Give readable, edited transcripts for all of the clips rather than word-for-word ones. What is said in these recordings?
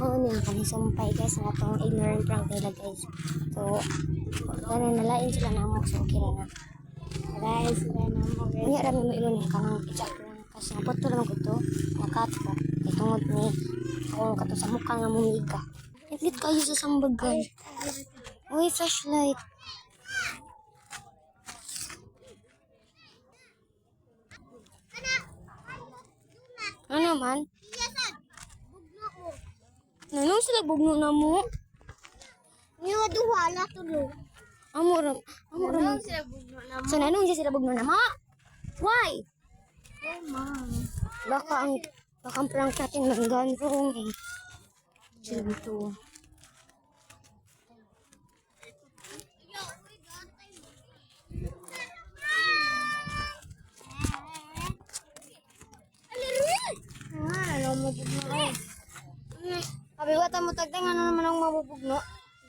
Ano yung kami sumpay guys, nga itong ignorant prank nila guys. So, gano'n nalain sila na mo, so okay na. Guys, sila na mo guys. Hindi rami mo ilun yung kanang kitsa prank. Kasi napoto naman ko ito, nakat ko. Itungod ni, kung kato sa mukha nga mumiga. Naglit kayo sa sambagan. Uy, flashlight. Ano man? Nanong sila bugno na mo? Nga duhala tulo. Amo ra Sila bugno na So nanong sila bugno na mo? Why? Oh, ma'am. Baka ang prank natin manggandong eh. Sila dito. Ano mo bugno ay? Abi wata mo tagtang ano naman ang mabubugno?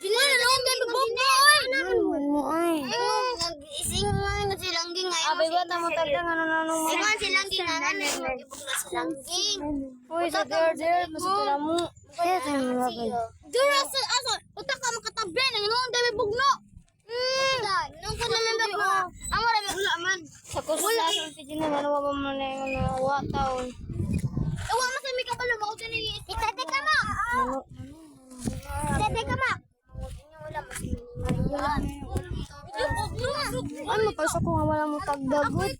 Dili na lang din bugno ay. Ano mo ay? Nag-ising nga silang ging ay. Abi wata mo tagtang ano naman mo? Singan silang ging nga ibugno silang ging. Uy, sa there, masutula mo. Kaya tayo mababay. Dura sa aso, utak ka makatabi nang noon dami bugno. Nung ko naman ba amo ra wala man. Sa kusa sa sige na ano ba man na wataon. Ewa man sa mi ka pala mao dinili. Itete ka mo. Itete ka mo. Wala mas. Ano pa sa kung wala mo tagdagot?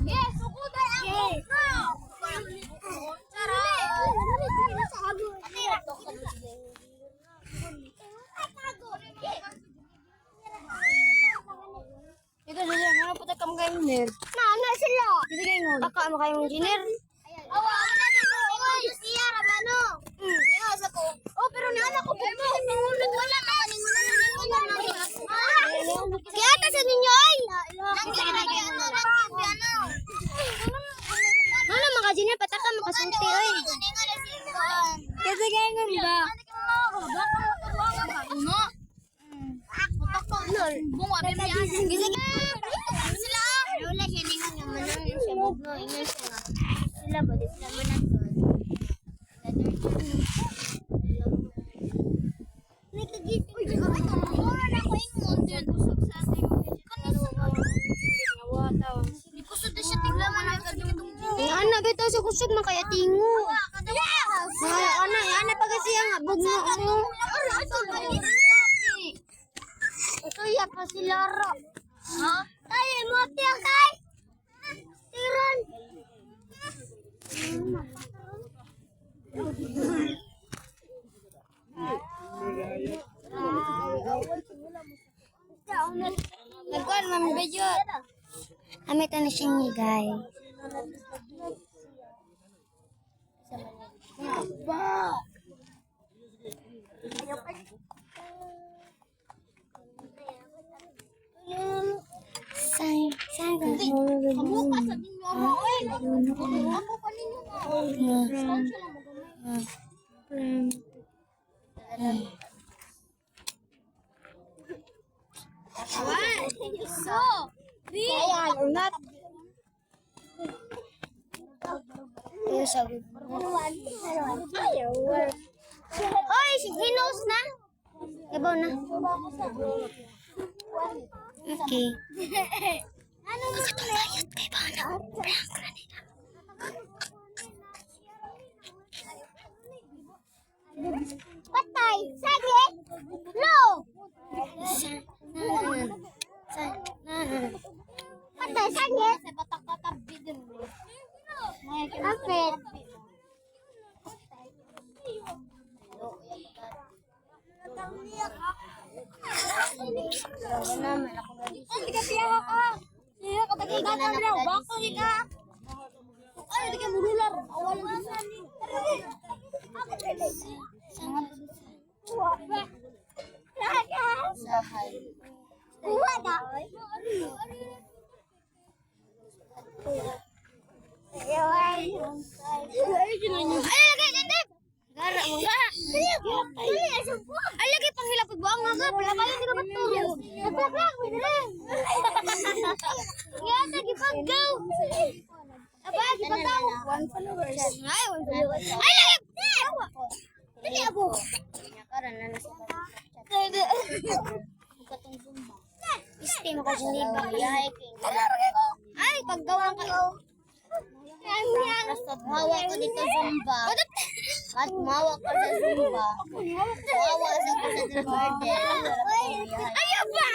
Yes, sukuday ang Ito na ano pa ta kam kay engineer? Nana sila. Dito kay ngol. Baka ano kay engineer? Awa, na dito. Oy, siya ramano. Yo, sa ko. Oh, pero nana ko po. Nangulot wala na kaningulo na. Kaya ta sa ninyo ay. Lagi ano. Ano mga engineer pataka makasulti oy. Kasi kay ngol ba? No. Bung wa bebe an. Sila. Wala siya ningon nga manang sa bugno ingon sila. Sila ba di sila managson. Nagkagit. Uy, ora na ko ingon din kusog sa ating. Di kusog na siya tigla man ang kadung. Ana bitaw sa kusog man kaya tingo. Ana pa kasi ang bugno ano. Tuya pa si Loro. Ha? Tayo mo tiya kay. Tiron. Nagkuhan mami video. Amit na siya ni guys. Ba. Sayang ka. Kamu pa sa ninyo mo oy. Ako pa ninyo mo. So, Kaya unat. Yung sabi. Hoy, si Hinos na. Ibaw na. Okay. Ano mo Bayad kay Bana. Prank na nila. patay? Sige. No. Patay sige. Sa batak-batak bidin mo. Kapit. Hindi ka piyaha ka. Siya ka tagigan na lang. Bako ka. Ay, hindi ka mulular. Awal mo. Kuha na. Ay, lagay dyan. Gara mo nga. Ay, lagi pang hilapag buang nga ka. Wala kayo, hindi ka matulog. Nagplak-plak, may dalang. Yan, nagipag-go. One followers. Ay, one followers. Ay, lagi! Dali, abo. Karan na nasa katong Zumba. Iste mo kasi ni ba? Ay, paggawa ka. Basta mawa ko dito Zumba. At mawa ka sa Zumba. Mawa sa ko sa garden. Ayaw ba?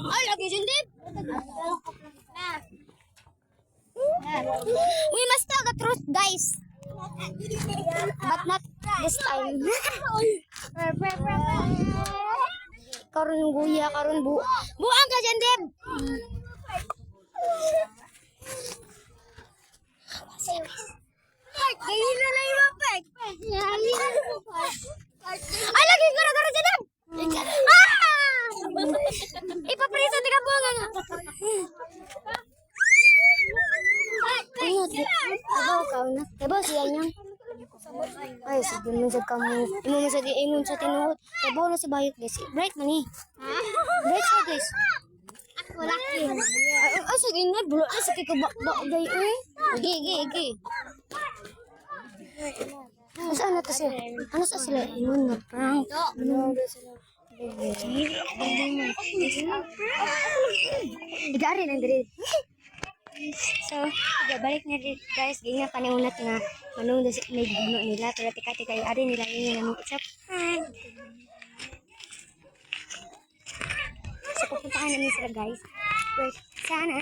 Ay, lagi dyan din. We must tell the truth, guys. But not this time. Karon guya, karon buang ka dyan, Deb. Ganyan na lang yung mapag. Ay, lagi gara-gara dyan, Deb. Ah! Ipaprisa, tiga buang nga. Tabaw ka na. Tabaw siya niya. Ay, sige mo sa kamo. Imo mo sa diingon sa tinuod. Tabaw na sa bayot, guys. Bright man eh. Bright siya, guys. Wala kayo. Ay, sige nga. Bulo na sa kikabak-bak, guys. Igi. Saan na to siya? Ano sa sila? Ingon na prank. Igari lang diri. So, balik na rin guys. Ganyan panahon natin nga manong may buno nila. Pero tika-tika yung ari nila yun yung it's a prank. So, pupuntahan namin sila guys. Wait, sana.